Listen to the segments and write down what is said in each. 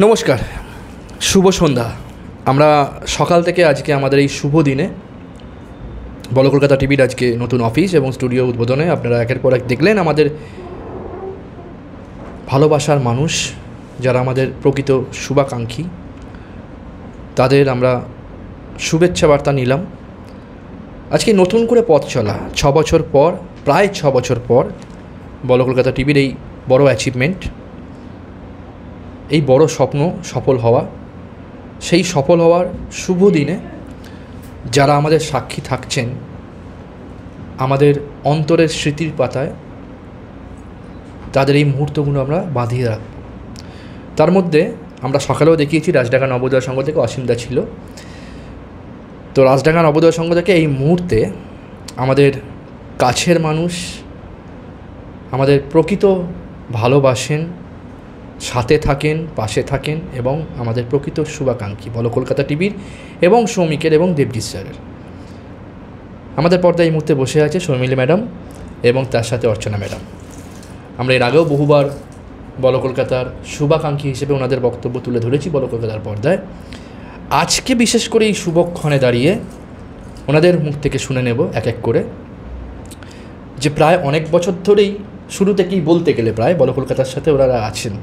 নমস্কার, শুভ সন্ধ্যা। আমরা সকাল থেকে আজকে আমাদের এই শুভ দিনে বলো কলকাতা টিভির আজকে নতুন অফিস এবং স্টুডিও উদ্বোধনে আপনারা একের পর এক দেখলেন আমাদের ভালোবাসার মানুষ, যারা আমাদের প্রকৃত শুভাকাঙ্ক্ষী, তাদের আমরা শুভেচ্ছা বার্তা নিলাম। আজকে নতুন করে পথ চলা 6 বছর পর, প্রায় 6 বছর পর বলো কলকাতা টিভির এই বড় অ্যাচিভমেন্ট, এই বড় স্বপ্ন সফল হওয়া, সেই সফল হওয়ার শুভ দিনে যারা আমাদের সাক্ষী থাকছেন, আমাদের অন্তরের স্মৃতির পাতায় তাদের এই মুহূর্তগুলো আমরা বাঁধিয়ে রাখব। তার মধ্যে আমরা সকালেও দেখিয়েছি রাজডাঙ্গা নবোদয় সংঘ থেকে অসীমদা ছিল। তো রাজডাঙ্গা নবোদয় সংঘ থেকে এই মুহূর্তে আমাদের কাছের মানুষ, আমাদের প্রকৃত ভালোবাসেন, সাথে থাকেন, পাশে থাকেন এবং আমাদের প্রকৃত শুভাকাঙ্ক্ষী বলো কলকাতা টিভির এবং সৌমিকের এবং দেবজিৎ স্যারের। আমাদের পর্দায় এই মুহূর্তে বসে আছে শর্মিলী ম্যাডাম এবং তার সাথে অর্চনা ম্যাডাম। আমরা এর আগেও বহুবার বলো কলকাতার শুভাকাঙ্ক্ষী হিসেবে ওনাদের বক্তব্য তুলে ধরেছি বলো কলকাতার পর্দায়। আজকে বিশেষ করে এই শুভক্ষণে দাঁড়িয়ে ওনাদের মুখ থেকে শুনে নেব এক এক করে যে প্রায় অনেক বছর ধরেই, শুরু থেকেই বলতে গেলে প্রায় বলো কলকাতার সাথে ওনারা আছেন।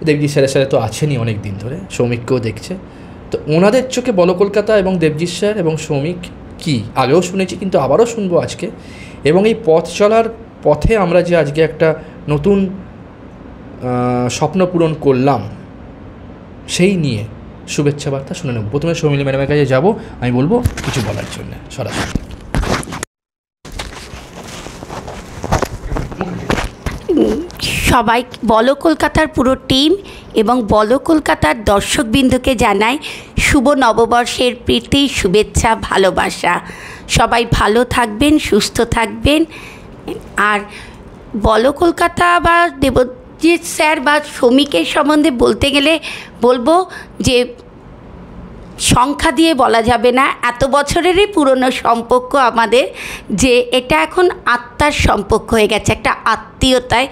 দেবজিৎ স্যারের সাথে তো আছেনই অনেক দিন ধরে, সৌমিককেও দেখছে। তো ওনাদের চোখে বলো কলকাতা এবং দেবজিৎ স্যার এবং সৌমিক কি, আগেও শুনেছি কিন্তু আবারও শুনবো আজকে। এবং এই পথ চলার পথে আমরা যে আজকে একটা নতুন স্বপ্ন পূরণ করলাম, সেই নিয়ে শুভেচ্ছা বার্তা শুনে নেব। প্রথমে শর্মিলী ম্যাডামের কাছে যাব, আমি বলবো কিছু বলার জন্য সরাসরি। সবাই বলো কলকাতার পুরো টিম এবং বলো কলকাতার দর্শকবৃন্দকে জানাই শুভ নববর্ষের প্রীতি, শুভেচ্ছা, ভালোবাসা। সবাই ভালো থাকবেন, সুস্থ থাকবেন। আর বলো কলকাতা বা দেবজিৎ স্যার বা শ্রমিকের সম্বন্ধে বলতে গেলে বলবো যে সংখ্যা দিয়ে বলা যাবে না, এত বছরেরই পুরনো সম্পর্ক আমাদের, যে এটা এখন আত্মার সম্পর্ক হয়ে গেছে, একটা আত্মীয়তায়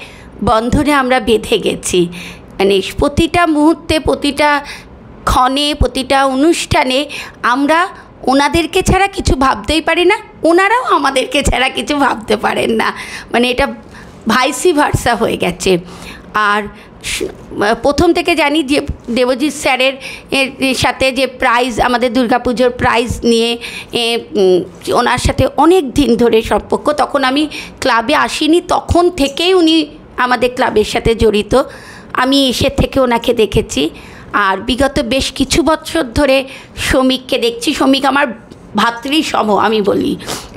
বন্ধনে আমরা বেঁধে গেছি। মানে প্রতিটা মুহূর্তে, প্রতিটা ক্ষণে, প্রতিটা অনুষ্ঠানে আমরা ওনাদেরকে ছাড়া কিছু ভাবতেই পারি না, ওনারাও আমাদেরকে ছাড়া কিছু ভাবতে পারেন না। মানে এটা ভাইসি ভার্সা হয়ে গেছে। আর প্রথম থেকে জানি যে দেবজিৎ স্যারের সাথে যে প্রাইজ, আমাদের দুর্গাপুজোর প্রাইজ নিয়ে ওনার সাথে অনেক দিন ধরে সম্পর্ক। তখন আমি ক্লাবে আসিনি, তখন থেকেই উনি আমাদের ক্লাবের সাথে জড়িত। আমি এসে থেকে ওনাকে দেখেছি। আর বিগত বেশ কিছু বছর ধরে শ্রমিককে দেখছি। শ্রমিক আমার ভাতৃসম, আমি বলি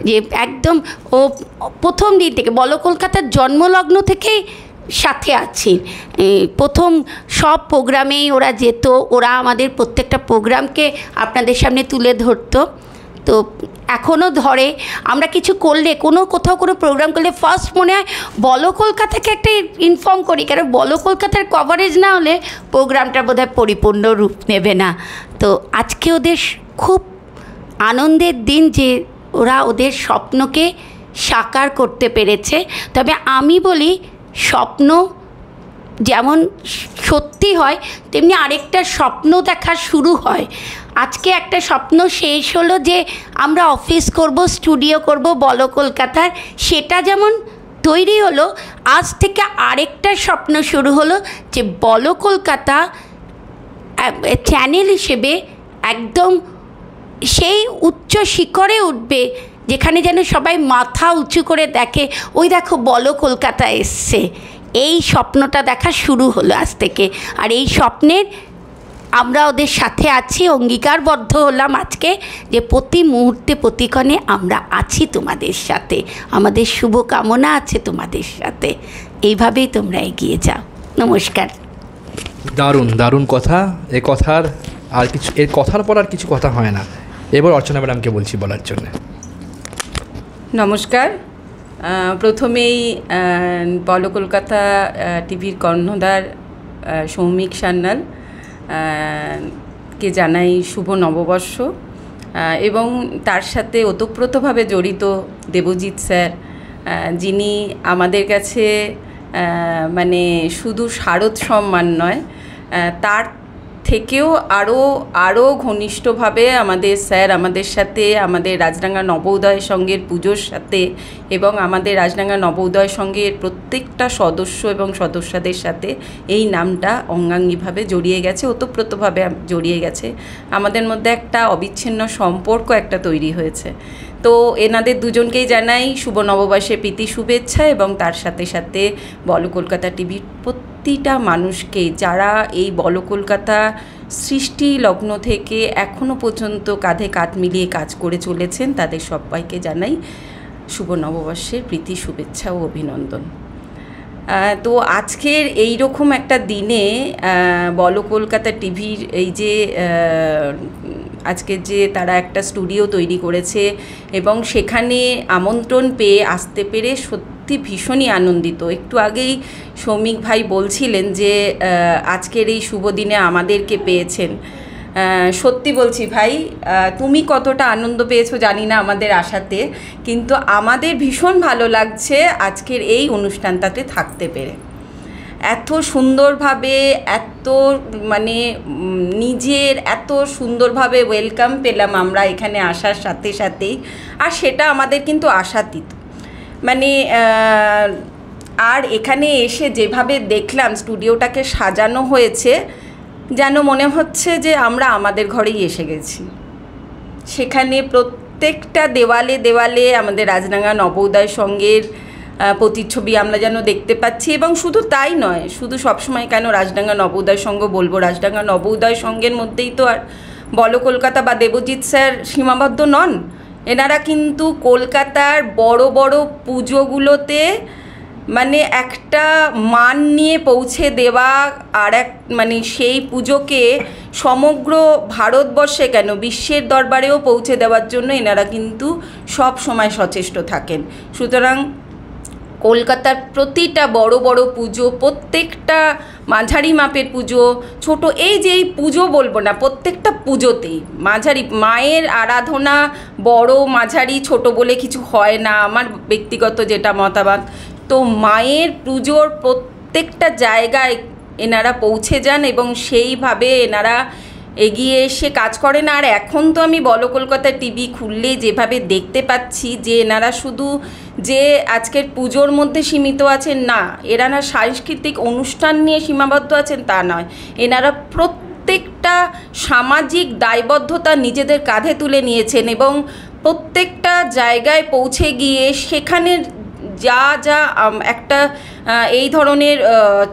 যে একদম ও প্রথম দিন থেকে বলো কলকাতার জন্মলগ্ন থেকেই সাথে আছি। প্রথম সব প্রোগ্রামেই ওরা যেত, ওরা আমাদের প্রত্যেকটা প্রোগ্রামকে আপনাদের সামনে তুলে ধরতো। তো এখনও ধরে, আমরা কিছু করলে, কোথাও কোনো প্রোগ্রাম করলে ফার্স্ট মনে হয় বলো কলকাতাকে একটা ইনফর্ম করি, কারণ বলো কলকাতার কভারেজ না হলে প্রোগ্রামটা বোধহয় পরিপূর্ণ রূপ নেবে না। তো আজকে ওদের খুব আনন্দের দিন যে ওরা ওদের স্বপ্নকে সাকার করতে পেরেছে। তবে আমি বলি, স্বপ্ন যেমন সত্যি হয়, তেমনি আরেকটা স্বপ্ন দেখা শুরু হয়। আজকে একটা স্বপ্ন শেষ হলো যে আমরা অফিস করব, স্টুডিও করব বলো কলকাতার, সেটা যেমন তৈরি হলো, আজ থেকে আরেকটা স্বপ্ন শুরু হলো যে বলো কলকাতা চ্যানেল হিসেবে একদম সেই উচ্চ শিখরে উঠবে, যেখানে যেন সবাই মাথা উঁচু করে দেখে, ওই দেখো বলো কলকাতা এসছে। এই স্বপ্নটা দেখা শুরু হলো আজ থেকে। আর এই স্বপ্নের আমরা ওদের সাথে আছি, অঙ্গীকারবদ্ধ হলাম আজকে যে প্রতি মুহূর্তে, প্রতিক্ষণে আমরা আছি তোমাদের সাথে, আমাদের শুভকামনা আছে তোমাদের সাথে। এইভাবেই তোমরা এগিয়ে যাও। নমস্কার। দারুণ দারুণ কথা। এ কথার আর কিছু, এর কথার পর আর কিছু কথা হয় না। এবার অর্চনা ম্যাডামকে বলছি বলার জন্য। নমস্কার। প্রথমেই বলো কলকাতা টিভির কর্ণধার সৌমিক সান্যাল কে জানাই শুভ নববর্ষ, এবং তার সাথে ওতপ্রোতভাবে জড়িত দেবজিৎ স্যার, যিনি আমাদের কাছে মানে শুধু শারদ সম্মান নয়, তার থেকেও আরও ঘনিষ্ঠভাবে আমাদের স্যার আমাদের সাথে, আমাদের রাজডাঙ্গা নবোদয় সংঘের পুজোর সাথে এবং আমাদের রাজডাঙ্গা নবোদয় সংঘের প্রত্যেকটা সদস্য এবং সদস্যদের সাথে এই নামটা অঙ্গাঙ্গিভাবে জড়িয়ে গেছে, ওতপ্রোতভাবে জড়িয়ে গেছে। আমাদের মধ্যে একটা অবিচ্ছিন্ন সম্পর্ক একটা তৈরি হয়েছে। তো এনাদের দুজনকেই জানাই শুভ নববর্ষের প্রীতি শুভেচ্ছা, এবং তার সাথে সাথে বলো কলকাতা টিভির প্রতিটা মানুষকে, যারা এই বলো কলকাতা সৃষ্টি লগ্ন থেকে এখনও পর্যন্ত কাঁধে কাঁধ মিলিয়ে কাজ করে চলেছেন, তাদের সবাইকে জানাই শুভ নববর্ষের প্রীতি শুভেচ্ছা ও অভিনন্দন। তো আজকের এই রকম একটা দিনে বলো কলকাতা টিভির এই যে আজকে যে তারা একটা স্টুডিও তৈরি করেছে এবং সেখানে আমন্ত্রণ পেয়ে আসতে পেরে সত্যি ভীষণই আনন্দিত। একটু আগেই সৌমিক ভাই বলছিলেন যে আজকের এই শুভ দিনে আমাদেরকে পেয়েছেন। সত্যি বলছি ভাই, তুমি কতটা আনন্দ পেয়েছো জানি না আমাদের আসাতে, কিন্তু আমাদের ভীষণ ভালো লাগছে আজকের এই অনুষ্ঠানটাতে থাকতে পেরে। এত সুন্দরভাবে, এত মানে নিজের এত সুন্দরভাবে ওয়েলকাম পেলাম আমরা এখানে আসার সাথে সাথেই, আর সেটা আমাদের কিন্তু আশাতীত। মানে আর এখানে এসে যেভাবে দেখলাম স্টুডিওটাকে সাজানো হয়েছে, যেন মনে হচ্ছে যে আমরা আমাদের ঘরেই এসে গেছি। সেখানে প্রত্যেকটা দেওয়ালে দেওয়ালে আমাদের রাজডাঙ্গা নবোদয় সংঘের প্রতিচ্ছবি আমরা যেন দেখতে পাচ্ছি। এবং শুধু তাই নয়, শুধু সবসময় কেন রাজডাঙ্গা নবোদয় সংঘ বলবো, রাজডাঙ্গা নবোদয় সংঘের মধ্যেই তো আর বলো কলকাতা বা দেবজিৎ স্যার সীমাবদ্ধ নন। এনারা কিন্তু কলকাতার বড় বড় পুজোগুলোতে মানে একটা মান নিয়ে পৌঁছে দেওয়া, আর এক মানে সেই পুজোকে সমগ্র ভারতবর্ষে কেন বিশ্বের দরবারেও পৌঁছে দেওয়ার জন্য এনারা কিন্তু সব সময় সচেষ্ট থাকেন। সুতরাং কলকাতার প্রতিটা বড় বড় পুজো, প্রত্যেকটা মাঝারি মাপের পুজো, ছোট এই যে এই পুজো বলবো না, প্রত্যেকটা পুজোতেই মাঝারি মায়ের আরাধনা বড় মাঝারি ছোট বলে কিছু হয় না, আমার ব্যক্তিগত যেটা মতামত। তো মায়ের পুজোর প্রত্যেকটা জায়গায় এনারা পৌঁছে যান এবং সেইভাবে এনারা এগিয়ে এসে কাজ করেন। আর এখন তো আমি বলো কলকাতা টিভি খুললে যেভাবে দেখতে পাচ্ছি যে এনারা শুধু যে আজকের পুজোর মধ্যে সীমিত আছেন না, এনারা সাংস্কৃতিক অনুষ্ঠান নিয়ে সীমাবদ্ধ আছেন তা নয়, এনারা প্রত্যেকটা সামাজিক দায়বদ্ধতা নিজেদের কাঁধে তুলে নিয়েছেন এবং প্রত্যেকটা জায়গায় পৌঁছে গিয়ে সেখানের যা যা একটা এই ধরনের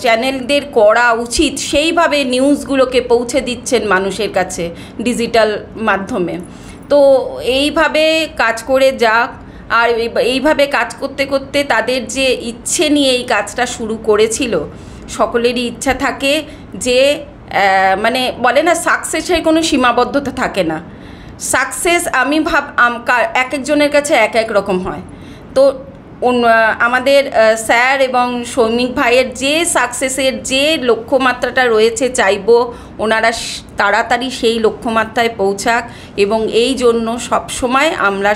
চ্যানেলদের করা উচিত সেইভাবে নিউজগুলোকে পৌঁছে দিচ্ছেন মানুষের কাছে ডিজিটাল মাধ্যমে। তো এইভাবে কাজ করে যাক, আর এইভাবে কাজ করতে করতে তাদের যে ইচ্ছে নিয়ে এই কাজটা শুরু করেছিল, সকলেরই ইচ্ছা থাকে যে মানে বলে না সাকসেসের কোনো সীমাবদ্ধতা থাকে না। সাকসেস আমি এক একজনের কাছে এক এক রকম হয়। তো আমাদের স্যার এবং সৌমিক ভাইয়ের যে সাকসেসের যে লক্ষ্যমাত্রাটা রয়েছে, চাইবো ওনারা তাড়াতাড়ি সেই লক্ষ্যমাত্রায় পৌঁছাক এবং এই জন্য সবসময় আমরা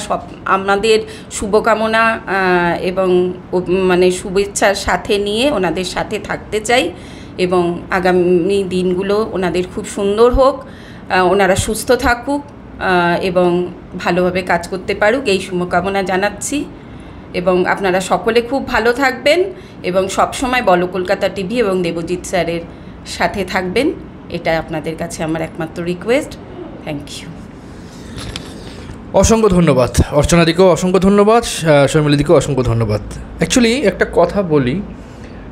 আমাদের শুভকামনা এবং মানে শুভেচ্ছার সাথে নিয়ে ওনাদের সাথে থাকতে চাই এবং আগামী দিনগুলো ওনাদের খুব সুন্দর হোক, ওনারা সুস্থ থাকুক এবং ভালোভাবে কাজ করতে পারুক, এই শুভকামনা জানাচ্ছি। এবং আপনারা সকলে খুব ভালো থাকবেন এবং সবসময় বলো কলকাতা টিভি এবং দেবজিৎ স্যারের সাথে থাকবেন, এটা আপনাদের কাছে আমার একমাত্র রিকোয়েস্ট। Thank you. অসংখ্য ধন্যবাদ অর্চনাদিকেও, অসংখ্য ধন্যবাদ শর্মিলাদিকেও, অসংখ্য ধন্যবাদ। অ্যাকচুয়ালি একটা কথা বলি,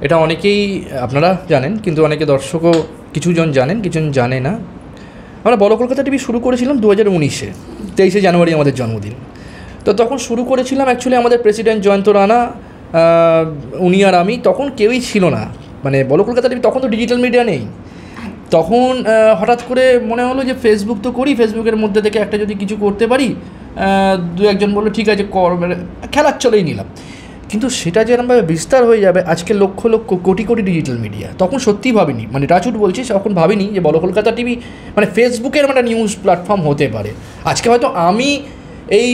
এটা অনেকেই আপনারা জানেন কিন্তু অনেকে দর্শকও কিছুজন জানেন কিছুজন জানে না। আমরা বলো কলকাতা টিভি শুরু করেছিলাম 2019-এ, 23শে জানুয়ারি আমাদের জন্মদিন। তো তখন শুরু করেছিলাম অ্যাকচুয়ালি আমাদের প্রেসিডেন্ট জয়ন্ত রানা, উনি আর আমি, তখন কেউই ছিল না। মানে বলো কলকাতা টিভি তখন তো ডিজিটাল মিডিয়া নেই। তখন হঠাৎ করে মনে হলো যে ফেসবুক তো করি, ফেসবুকের মধ্যে থেকে একটা যদি কিছু করতে পারি, দু একজন বললো ঠিক আছে কর, খেলার চলেই নিলাম। কিন্তু সেটা যেরকমভাবে বিস্তার হয়ে যাবে, আজকে লক্ষ লক্ষ কোটি কোটি ডিজিটাল মিডিয়া, তখন সত্যিই ভাবিনি, মানে রাজুট বলছি, তখন ভাবিনি যে বলো কলকাতা টিভি মানে ফেসবুকের একটা নিউজ প্ল্যাটফর্ম হতে পারে। আজকে হয়তো আমি এই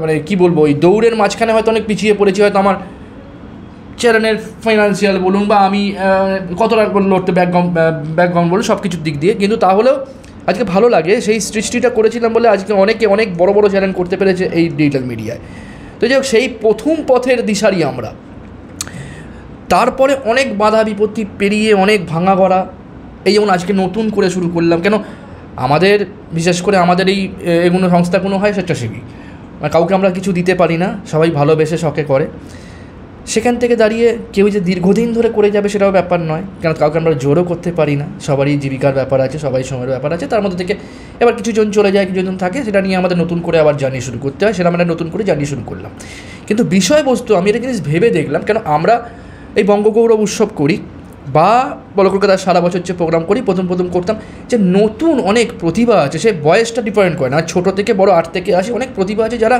মানে কি বলবো, ওই দৌড়ের মাঝখানে হয়তো অনেক পিছিয়ে পড়েছি, হয়তো আমার চ্যানেলের ফাইন্যান্সিয়াল বলুন বা আমি কতটা লড়তে ব্যাকগ্রাউন্ড বলুন সব কিছুর দিক দিয়ে, কিন্তু তাহলেও আজকে ভালো লাগে সেই সৃষ্টিটা করেছিলাম বলে আজকে অনেকে অনেক বড় বড় চ্যানেল করতে পেরেছে এই ডিজিটাল মিডিয়ায়। তো যাই হোক, সেই প্রথম পথের দিশারি আমরা, তারপরে অনেক বাধা বিপত্তি পেরিয়ে অনেক ভাঙা গড়া, এই যেমন আজকে নতুন করে শুরু করলাম। কেন আমাদের বিশেষ করে আমাদের এই এগুলো সংস্থাগুলো হয় স্বেচ্ছাসেবী, মানে কাউকে আমরা কিছু দিতে পারি না, সবাই ভালোবেসে শখে করে। সেখান থেকে দাঁড়িয়ে কেউ যে দীর্ঘদিন ধরে করে যাবে সেটাও ব্যাপার নয়, কারণ কাউকে আমরা জোরও করতে পারি না, সবারই জীবিকার ব্যাপার আছে, সবাই সময়ের ব্যাপার আছে। তার মধ্যে থেকে এবার কিছুজন চলে যায়, কিছুজন থাকে, সেটা নিয়ে আমাদের নতুন করে আবার জার্নি শুরু করতে হয়, সেটা আমরা নতুন করে জার্নি শুরু করলাম। কিন্তু বিষয়বস্তু আমি একটা জিনিস ভেবে দেখলাম, কেন আমরা এই বঙ্গগৌরব উৎসব করি বা বলো কলকাতার সারা বছর যে প্রোগ্রাম করি, প্রথম করতাম যে নতুন অনেক প্রতিভা আছে, সে বয়সটা ডিপেন্ড করে না, ছোটো থেকে বড় 8 থেকে 80 অনেক প্রতিভা আছে যারা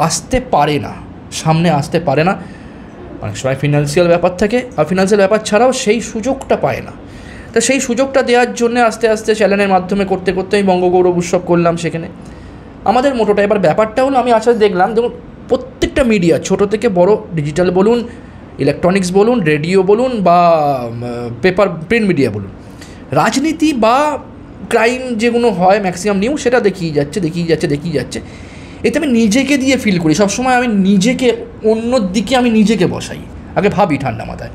আসতে পারে না, সামনে আসতে পারে না। অনেক সময় ফিনান্সিয়াল ব্যাপার থাকে, আর ফিনান্সিয়াল ব্যাপার ছাড়াও সেই সুযোগটা পায় না। তো সেই সুযোগটা দেওয়ার জন্য আস্তে আস্তে চ্যানেলের মাধ্যমে করতে করতে আমি বঙ্গগৌরব উৎসব করলাম। সেখানে আমাদের মোটোটা, এবার ব্যাপারটা হলো আমি আসলে দেখলাম যেমন প্রত্যেকটা মিডিয়া ছোটো থেকে বড়, ডিজিটাল বলুন, ইলেকট্রনিক্স বলুন, রেডিও বলুন বা পেপার প্রিন্ট মিডিয়া বলুন, রাজনীতি বা ক্রাইম যেগুলো হয় ম্যাক্সিমাম নিউজ, সেটা দেখিয়ে যাচ্ছে। এতে আমি নিজেকে দিয়ে ফিল করি, সবসময় আমি নিজেকে অন্য দিকে আমি নিজেকে বসাই, আগে ভাবি ঠান্ডা মাথায়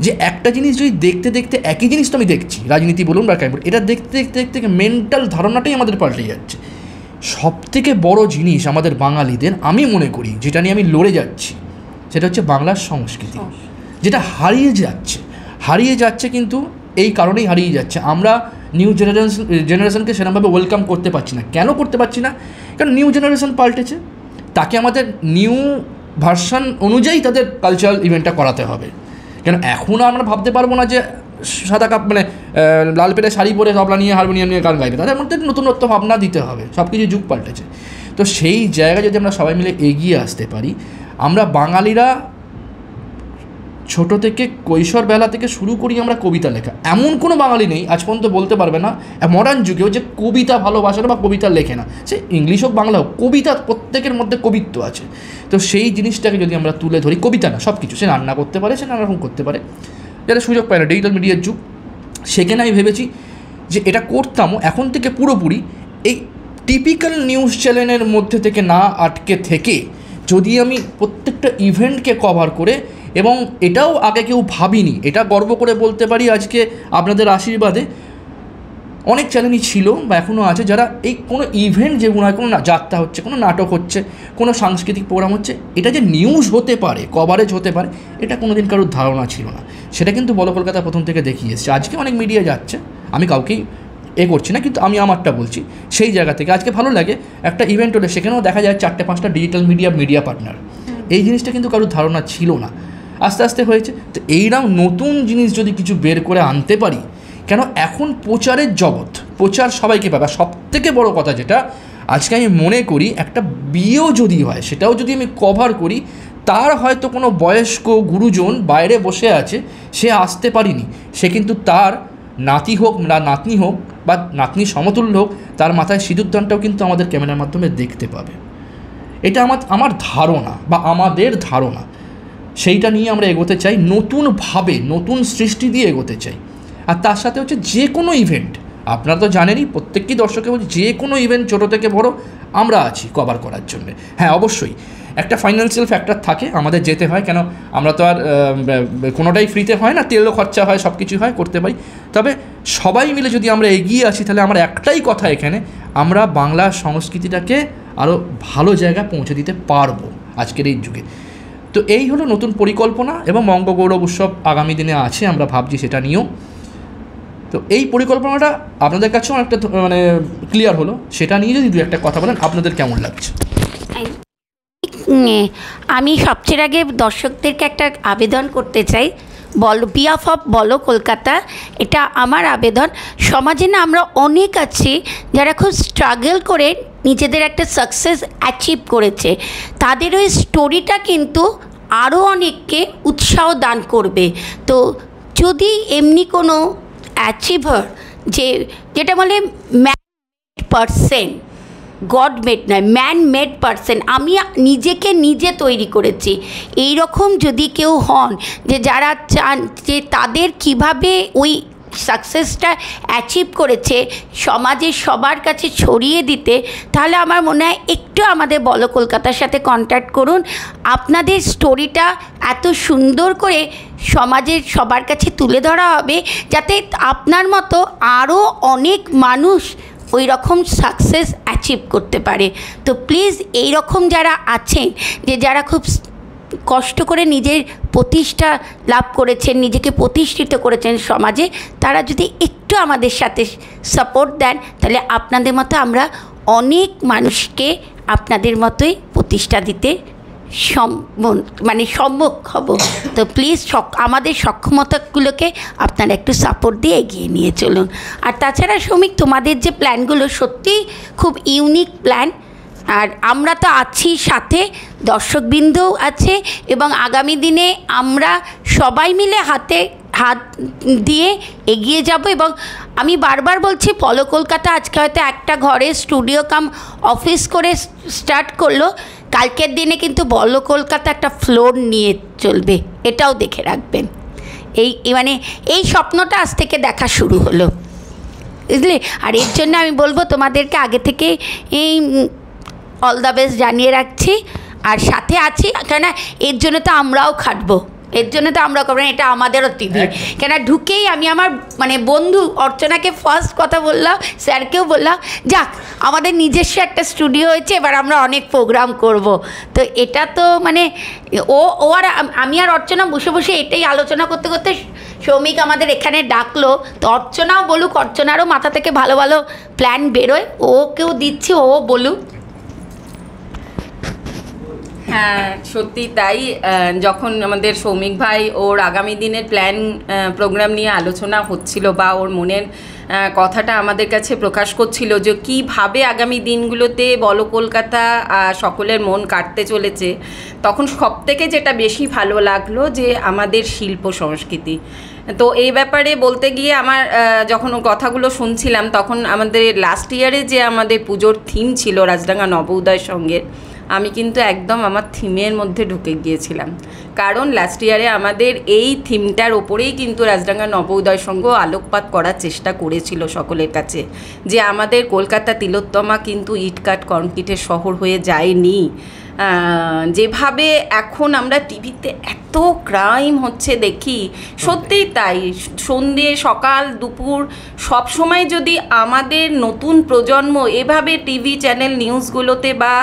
যে একটা জিনিস যদি দেখতে দেখতে একই জিনিস তো আমি দেখছি, রাজনীতি বলুন বা ক্রাইম বলুন, এটা দেখতে দেখতে মেন্টাল ধারণাটাই আমাদের পাল্টে যাচ্ছে। সবথেকে বড় জিনিস আমাদের বাঙালিদের আমি মনে করি যেটা নিয়ে আমি লড়ে যাচ্ছি, সেটা হচ্ছে বাংলার সংস্কৃতি, যেটা হারিয়ে যাচ্ছে কিন্তু এই কারণেই হারিয়ে যাচ্ছে। আমরা নিউ জেনারেশনকে সেরকমভাবে ওয়েলকাম করতে পারছি না। কেন করতে পারছি না? কারণ নিউ জেনারেশন পাল্টেছে, তাকে আমাদের নিউ ভার্সন অনুযায়ী তাদের কালচারাল ইভেন্টটা করাতে হবে। কেন এখন আমরা ভাবতে পারবো না যে সাদা কাপ মানে লাল পেটে শাড়ি পরে তবলা নিয়ে হারমোনিয়াম নিয়ে গান গাইবে, তাদের মধ্যে নতুনত্ব ভাবনা দিতে হবে, সব কিছু যুগ পাল্টেছে। তো সেই জায়গায় যদি আমরা সবাই মিলে এগিয়ে আসতে পারি, আমরা বাঙালিরা ছোটো থেকে কৈশোরবেলা থেকে শুরু করি আমরা কবিতা লেখা, এমন কোনো বাঙালি নেই আজ পর্যন্ত বলতে পারবে না মডার্ন যুগেও যে কবিতা ভালোবাসে না বা কবিতা লেখে না, সে ইংলিশ হোক বাংলা হোক, কবিতা প্রত্যেকের মধ্যে কবিত্ব আছে। তো সেই জিনিসটাকে যদি আমরা তুলে ধরি, কবিতা না সব কিছু, সে রান্না করতে পারে, সে নানা রকম করতে পারে, যারা সুযোগ পায় না, ডিজিটাল মিডিয়ার যুগ, সেখানে আমি ভেবেছি যে এটা করতামও এখন থেকে পুরোপুরি এই টিপিক্যাল নিউজ চ্যানেলের মধ্যে থেকে না আটকে থেকে যদি আমি প্রত্যেকটা ইভেন্টকে কভার করে, এবং এটাও আগে কেউ ভাবিনি, এটা গর্ব করে বলতে পারি আজকে আপনাদের আশীর্বাদে অনেক চ্যানেলই ছিল বা এখনও আছে যারা এই কোনো ইভেন্ট যেগুলো হয়, কোনো যাত্রা হচ্ছে, কোনো নাটক হচ্ছে, কোনো সাংস্কৃতিক প্রোগ্রাম হচ্ছে, এটা যে নিউজ হতে পারে, কভারেজ হতে পারে, এটা কোনো দিন কারোর ধারণা ছিল না। সেটা কিন্তু বলো কলকাতা প্রথম থেকে দেখিয়ে এসছে। আজকে অনেক মিডিয়া যাচ্ছে, আমি কাউকেই করছি না, কিন্তু আমি আমারটা বলছি। সেই জায়গা থেকে আজকে ভালো লাগে, একটা ইভেন্ট হলে সেখানেও দেখা যায় 4-5টা ডিজিটাল মিডিয়া পার্টনার, এই জিনিসটা কিন্তু কারোর ধারণা ছিল না, আস্তে আস্তে হয়েছে। তো এইরকম নতুন জিনিস যদি কিছু বের করে আনতে পারি, কেন এখন প্রচারের জগৎ, প্রচার সবাইকে পাবে। সবথেকে বড় কথা যেটা আজকে আমি মনে করি, একটা বিয়েও যদি হয় সেটাও যদি আমি কভার করি, তার হয়তো কোনো বয়স্ক গুরুজন বাইরে বসে আছে, সে আসতে পারিনি, সে কিন্তু তার নাতি হোক না নাতনি হোক বা নাতনি সমতুল্য হোক, তার মাথায় সিঁদুরদানটাও কিন্তু আমাদের ক্যামেরার মাধ্যমে দেখতে পাবে। এটা আমার ধারণা বা আমাদের ধারণা, সেইটা নিয়ে আমরা এগোতে চাই, নতুনভাবে নতুন সৃষ্টি দিয়ে এগোতে চাই। আর তার সাথে হচ্ছে যে কোনো ইভেন্ট, আপনারা তো জানেনই, প্রত্যেকটি দর্শকে বলছি, যে কোনো ইভেন্ট ছোটো থেকে বড় আমরা আছি কভার করার জন্য। হ্যাঁ, অবশ্যই একটা ফাইন্যান্সিয়াল ফ্যাক্টর থাকে, আমাদের যেতে হয়, কেন আমরা তো আর কোনোটাই ফ্রিতে হয় না, তেলও খরচা হয়, সব কিছুই হয়, করতে পারি। তবে সবাই মিলে যদি আমরা এগিয়ে আসি, তাহলে আমার একটাই কথা এখানে, আমরা বাংলা সংস্কৃতিটাকে আরও ভালো জায়গায় পৌঁছে দিতে পারবো আজকের এই যুগে। তো এই হলো নতুন পরিকল্পনা, এবং বঙ্গগৌরব উৎসব আগামী দিনে আছে, আমরা ভাবছি সেটা নিয়েও। তো এই পরিকল্পনাটা আপনাদের কাছেও অনেকটা মানে ক্লিয়ার হলো, সেটা নিয়ে যদি দু একটা কথা বলেন, আপনাদের কেমন লাগছে? আমি সবচেয়ে আগে দর্শকদেরকে একটা আবেদন করতে চাই, বিহাফ অফ বলো কলকাতা, এটা আমার আবেদন। সমাজে না আমরা অনেক আছি যারা খুব স্ট্রাগল করে নিজেদের একটা সাকসেস অ্যাচিভ করেছে, তাদের ওই স্টোরিটা কিন্তু আরও অনেককে উৎসাহ দান করবে। তো যদি এমনি কোনো অ্যাচিভার যেটা বলে পারসন, গড মেড নয়, ম্যান মেড পারসন। আমি নিজেকে নিজে তৈরি করেছি। এই রকম যদি কেউ হন যে যারা চান যে তাদের কিভাবে ওই সাকসেসটা অ্যাচিভ করেছে সমাজের সবার কাছে ছড়িয়ে দিতে, তাহলে আমার মনে হয় একটু আমাদের বলো কলকাতার সাথে কন্ট্যাক্ট করুন। আপনাদের স্টোরিটা এত সুন্দর করে সমাজের সবার কাছে তুলে ধরা হবে যাতে আপনার মতো আরও অনেক মানুষ ওই রকম সাকসেস অ্যাচিভ করতে পারে। তো প্লিজ এই রকম যারা আছেন যে যারা খুব কষ্ট করে নিজের প্রতিষ্ঠা লাভ করেছেন, নিজেকে প্রতিষ্ঠিত করেছেন সমাজে, তারা যদি একটু আমাদের সাথে সাপোর্ট দেন তাহলে আপনাদের মতো আমরা অনেক মানুষকে আপনাদের মতোই প্রতিষ্ঠা দিতে সম্মুখ হব। তো প্লিজ আমাদের সক্ষমতাগুলোকে আপনারা একটু সাপোর্ট দিয়ে এগিয়ে নিয়ে চলুন। আর তাছাড়া শ্রমিক, তোমাদের যে প্ল্যানগুলো সত্যিই খুব ইউনিক প্ল্যান। আর আমরা তো আছি, সাথে দর্শকবৃন্দও আছে, এবং আগামী দিনে আমরা সবাই মিলে হাতে হাত দিয়ে এগিয়ে যাব। এবং আমি বারবার বলছি, বলো কলকাতা আজকে হয়তো একটা ঘরে স্টুডিও কাম অফিস করে স্টার্ট করলো, কালকের দিনে কিন্তু বলো কলকাতা একটা ফ্লোর নিয়ে চলবে, এটাও দেখে রাখবেন। এই স্বপ্নটা আজ থেকে দেখা শুরু হলো, বুঝলে? আর এর জন্য আমি বলবো তোমাদেরকে আগে থেকে এই অল দ্য বেস্ট জানিয়ে রাখছি। আর সাথে আছি, কেন এর জন্য তো আমরাও খাটবো, এর জন্য তো আমরা করবো, এটা আমাদেরও টিভি। কেন ঢুকেই আমি আমার বন্ধু অর্চনাকে ফার্স্ট কথা বললাম, স্যারকেও বললাম, যাক আমাদের নিজস্ব একটা স্টুডিও হয়েছে, এবার আমরা অনেক প্রোগ্রাম করব। তো এটা তো ও আর আমি আর অর্চনা বসে বসে এটাই আলোচনা করতে করতে সৌমিক আমাদের এখানে ডাকলো। তো অর্চনাও বলুক, অর্চনারও মাথা থেকে ভালো ভালো প্ল্যান বেরোয়, ওকেও দিচ্ছি, ও বলুক। হ্যাঁ, সত্যি তাই। যখন আমাদের সৌমিক ভাই ওর আগামী দিনের প্ল্যান প্রোগ্রাম নিয়ে আলোচনা হচ্ছিল, বা ওর মনের কথাটা আমাদের কাছে প্রকাশ করছিল যে কীভাবে আগামী দিনগুলোতে বলো কলকাতা সকলের মন কাটতে চলেছে, তখন সবথেকে যেটা বেশি ভালো লাগলো যে আমাদের শিল্প সংস্কৃতি। তো এই ব্যাপারে বলতে গিয়ে আমার যখন কথাগুলো শুনছিলাম, তখন আমাদের লাস্ট ইয়ারে যে আমাদের পুজোর থিম ছিল রাজডাঙ্গা নবোদয় সঙ্গের, আমি কিন্তু একদম আমার থিমের মধ্যে ঢুকে গিয়েছিলাম। কারণ লাস্ট ইয়ারে আমাদের এই থিমটার ওপরেই কিন্তু রাজডাঙ্গা নবোদয় সংঘ আলোকপাত করার চেষ্টা করেছিল সকলের কাছে, যে আমাদের কলকাতা তিলোত্তমা কিন্তু ইটকাট কংক্রিটের শহর হয়ে যায়নি। যেভাবে এখন আমরা টিভিতে এত ক্রাইম হচ্ছে দেখি, সত্যিই তাই। সন্ধ্যে সকাল দুপুর সব সময় যদি আমাদের নতুন প্রজন্ম এভাবে টিভি চ্যানেল নিউজগুলোতে বা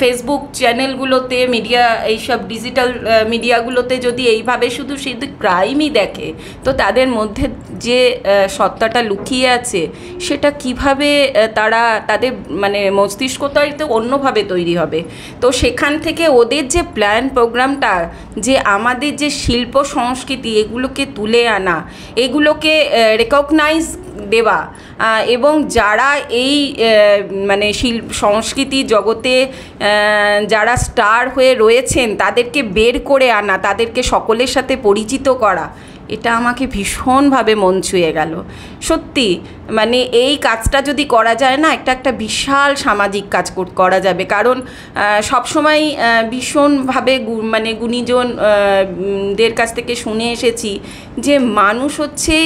ফেসবুক চ্যানেলগুলোতে মিডিয়া এইসব ডিজিটাল মিডিয়াগুলোতে যদি এইভাবে শুধু ক্রাইমই দেখে, তো তাদের মধ্যে যে সত্তাটা লুকিয়ে আছে সেটা কিভাবে তাদের মস্তিষ্কটাই তো অন্যভাবে তৈরি হবে। তো সেখান থেকে ওদের যে প্ল্যান প্রোগ্রামটা, যে আমাদের যে শিল্প সংস্কৃতি এগুলোকে তুলে আনা, এগুলোকে রেকগনাইজ দেওয়া, এবং যারা এই সংস্কৃতি জগতে যারা স্টার হয়ে রয়েছেন তাদেরকে বের করে আনা, তাদেরকে সকলের সাথে পরিচিত করা, এটা আমাকে ভীষণভাবে মন ছুঁয়ে গেল। সত্যি এই কাজটা যদি করা যায় না, একটা বিশাল সামাজিক কাজ করা যাবে। কারণ সবসময় ভীষণভাবে গুণীজনদের কাছ থেকে শুনে এসেছি যে মানুষ হচ্ছে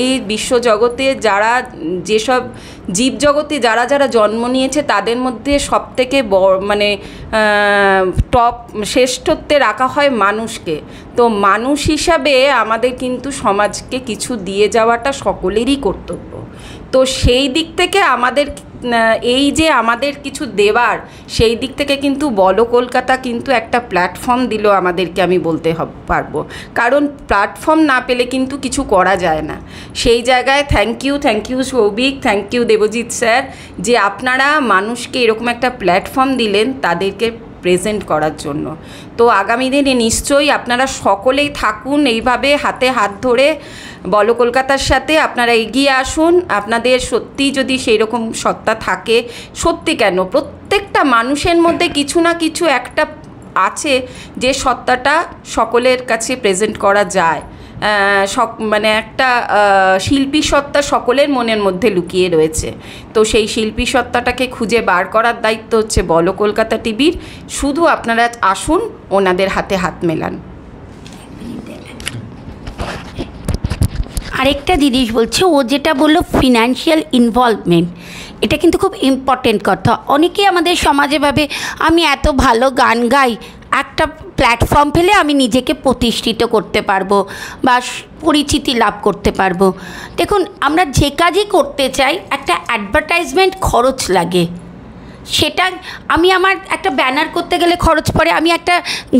এই বিশ্বজগতে যারা যেসব জীবজগতে যারা জন্ম নিয়েছে তাদের মধ্যে সবথেকে টপ শ্রেষ্ঠত্বে রাখা হয় মানুষকে। তো মানুষ হিসাবে আমাদের কিন্তু সমাজকে কিছু দিয়ে যাওয়াটা সকলেরই কর্তব্য। তো সেই দিক থেকে আমাদের এই যে আমাদের কিছু দেওয়ার, সেই দিক থেকে কিন্তু বলো কলকাতা কিন্তু একটা প্ল্যাটফর্ম দিল আমাদেরকে, আমি বলতে পারবো। কারণ প্ল্যাটফর্ম না পেলে কিন্তু কিছু করা যায় না। সেই জায়গায় thank you Souvik, thank you Debjit sir, যে আপনারা মানুষকে এরকম একটা প্ল্যাটফর্ম দিলেন তাদেরকে প্রেজেন্ট করার জন্য। তো আগামী দিনে নিশ্চয়ই আপনারা সকলেই থাকুন এইভাবে হাতে হাত ধরে বলো কলকাতার সাথে, আপনারা এগিয়ে আসুন। আপনাদের সত্যি যদি সেই রকম সত্তা থাকে, সত্যি কেন প্রত্যেকটা মানুষের মধ্যে কিছু না কিছু একটা আছে যে সত্তাটা সকলের কাছে প্রেজেন্ট করা যায়। মানে একটা শিল্পী সত্তা সকলের মনের মধ্যে লুকিয়ে রয়েছে। তো সেই শিল্পী সত্তাটাকে খুঁজে বার করার দায়িত্ব হচ্ছে বলো কলকাতা টিভির। শুধু আপনারা আসুন, ওনাদের হাতে হাত মেলান। আরেকটা জিনিস বলছে, ও যেটা বললো ফিনান্সিয়াল ইনভলভমেন্ট, এটা কিন্তু খুব ইম্পর্টেন্ট কথা। অনেকেই আমাদের সমাজে ভাবে আমি এত ভালো গান গাই, একটা প্ল্যাটফর্ম পেলে আমি নিজেকে প্রতিষ্ঠিত করতে পারবো বা পরিচিতি লাভ করতে পারবো। দেখুন, আমরা যে কাজই করতে চাই একটা অ্যাডভার্টাইজমেন্ট খরচ লাগে। সেটা আমি আমার একটা ব্যানার করতে গেলে খরচ পড়ে, আমি একটা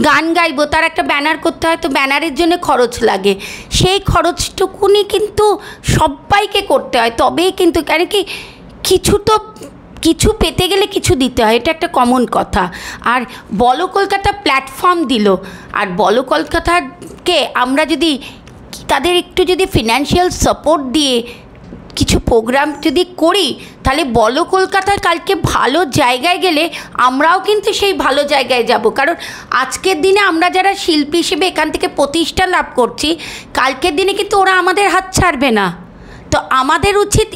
গান গাইবো তার একটা ব্যানার করতে হয়, তো ব্যানারের জন্য খরচ লাগে। সেই খরচটুকুনি কিন্তু সবাইকে করতে হয়, তবেই কিন্তু, কেন কি কিছু পেতে গেলে কিছু দিতে হয়, এটা একটা কমন কথা। আর বলো কলকাতা প্ল্যাটফর্ম দিল, আর বলো কলকাতাকে আমরা যদি তাদের একটু যদি ফিনান্সিয়াল সাপোর্ট দিয়ে কিছু প্রোগ্রাম যদি করি, তাহলে বলো কলকাতার কালকে ভালো জায়গায় গেলে আমরাও কিন্তু সেই ভালো জায়গায় যাব। কারণ আজকের দিনে আমরা যারা শিল্পী হিসেবে এখান থেকে প্রতিষ্ঠা লাভ করছি, কালকের দিনে কিন্তু ওরা আমাদের হাত ছাড়বে না। তো আমাদের উচিত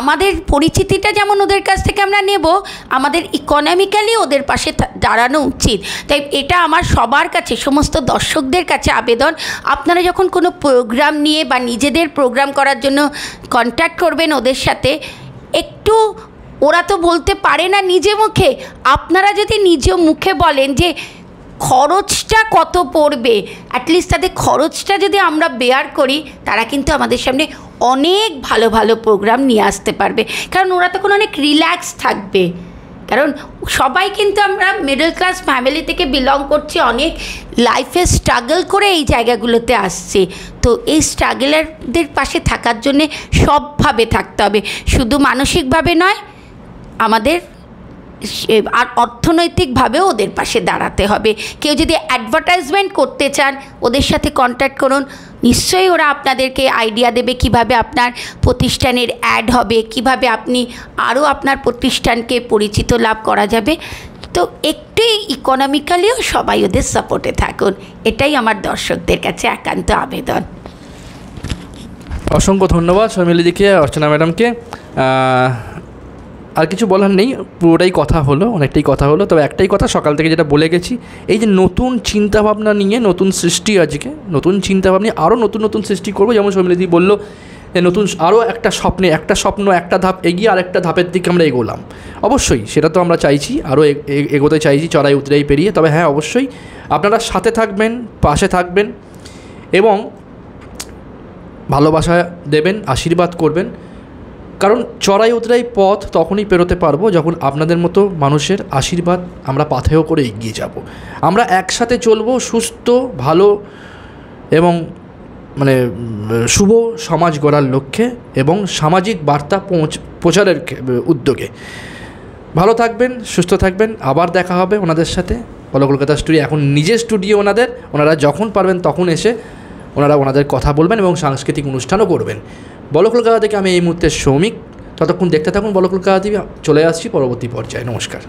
আমাদের পরিচিতিটা যেমন ওদের কাছ থেকে আমরা নেব, আমাদের ইকোনমিক্যালি ওদের পাশে দাঁড়ানো উচিত। তাই এটা আমার সবার কাছে, সমস্ত দর্শকদের কাছে আবেদন, আপনারা যখন কোনো প্রোগ্রাম নিয়ে বা নিজেদের প্রোগ্রাম করার জন্য কন্ট্যাক্ট করবেন ওদের সাথে, একটু, ওরা তো বলতে পারে না নিজে মুখে, আপনারা যদি নিজ মুখে বলেন যে খরচটা কত পড়বে, অ্যাটলিস্ট তাদের খরচটা যদি আমরা বেয়ার করি, তারা কিন্তু আমাদের সামনে অনেক ভালো ভালো প্রোগ্রাম নিয়ে আসতে পারবে। কারণ ওরা তখন অনেক রিল্যাক্স থাকবে। কারণ সবাই কিন্তু আমরা মিডল ক্লাস ফ্যামিলি থেকে বিলং করছি, অনেক লাইফে স্ট্রাগল করে এই জায়গাগুলোতে আসছে। তো এই স্ট্রাগলারদের পাশে থাকার জন্যে সবভাবে থাকতে হবে, শুধু মানসিকভাবে নয়, আমাদের আর অর্থনৈতিকভাবেও ওদের পাশে দাঁড়াতে হবে। কেউ যদি অ্যাডভার্টাইজমেন্ট করতে চান, ওদের সাথে কন্ট্যাক্ট করুন, নিশ্চয়ই ওরা আপনাদেরকে আইডিয়া দেবে কিভাবে আপনার প্রতিষ্ঠানের অ্যাড হবে, কিভাবে আপনি আরও আপনার প্রতিষ্ঠানকে পরিচিত লাভ করা যাবে। তো একটু ইকোনমিক্যালিও সবাই ওদের সাপোর্টে থাকুন, এটাই আমার দর্শকদের কাছে একান্ত আবেদন। অসংখ্য ধন্যবাদ শর্মিলীদিকে, অর্চনা ম্যাডামকে। আর কিছু বলার নেই, পুরোটাই কথা হলো, অনেকটাই কথা হলো। তবে একটাই কথা সকাল থেকে যেটা বলে গেছি, এই যে নতুন চিন্তাভাবনা নিয়ে নতুন সৃষ্টি, আজকে নতুন চিন্তাভাবনা আরও নতুন নতুন সৃষ্টি করবো। যেমন শর্মিলীদি বললো যে নতুন আরও একটা স্বপ্ন একটা ধাপ এগিয়ে আরেকটা ধাপের দিকে আমরা এগোলাম। অবশ্যই সেটা তো আমরা চাইছি, আরও এগোতে চাইছি, চড়াই উতরাই পেরিয়ে। তবে হ্যাঁ, অবশ্যই আপনারা সাথে থাকবেন, পাশে থাকবেন এবং ভালোবাসা দেবেন, আশীর্বাদ করবেন। কারণ চড়াই উতরাই পথ তখনই পেরোতে পারবো যখন আপনাদের মতো মানুষের আশীর্বাদ আমরা পাথেয় করে এগিয়ে যাব। আমরা একসাথে চলবো সুস্থ, ভালো এবং মানে শুভ সমাজ গড়ার লক্ষ্যে এবং সামাজিক বার্তা প্রচারের উদ্যোগে। ভালো থাকবেন, সুস্থ থাকবেন। আবার দেখা হবে ওনাদের সাথে। বলো কলকাতা স্টুডিও এখন নিজের স্টুডিও ওনাদের, ওনারা যখন পারবেন তখন এসে ওনাদের কথা বলবেন এবং সাংস্কৃতিক অনুষ্ঠানও করবেন। বলো কলকাতা থেকে আমি এই মুহূর্তে সৌমিক। ততক্ষণ দেখতে থাকুন বলো কলকাতা টিভি। চলে আসছি পরবর্তী পর্যায়ে। নমস্কার।